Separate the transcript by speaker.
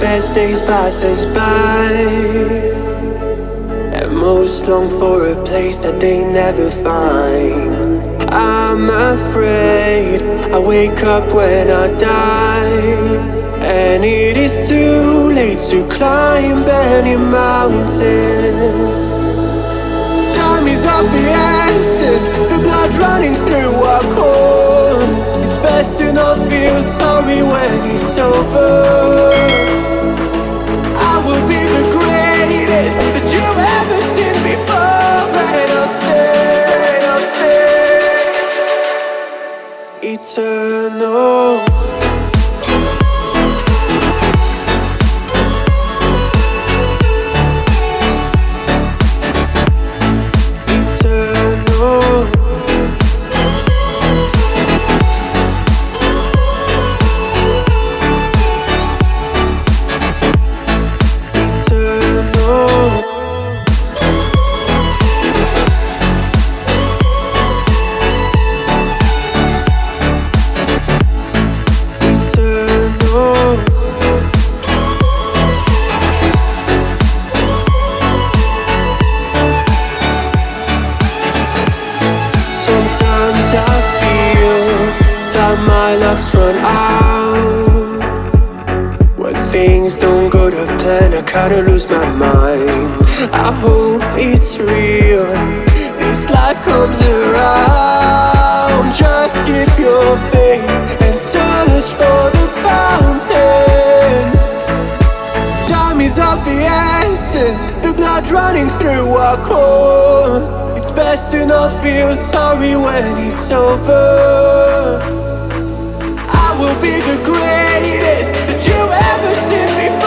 Speaker 1: as days pass us by, and most long for a place that they never find. I'm afraid I wake up when I die, and it is too late to climb any mountain. Time is of the essence, the blood running through our core. It's best to not feel sorry when it's over. I will be the greatest that you've ever seen before, and I'll stay eternal. My luck's run out. When things don't go to plan, I kinda lose my mind. I hope it's real, this life comes around. Just keep your faith and search for the fountain. Time is of the essence, the blood running through our core. It's best to not feel sorry when it's over. Will be the greatest that you've ever seen before.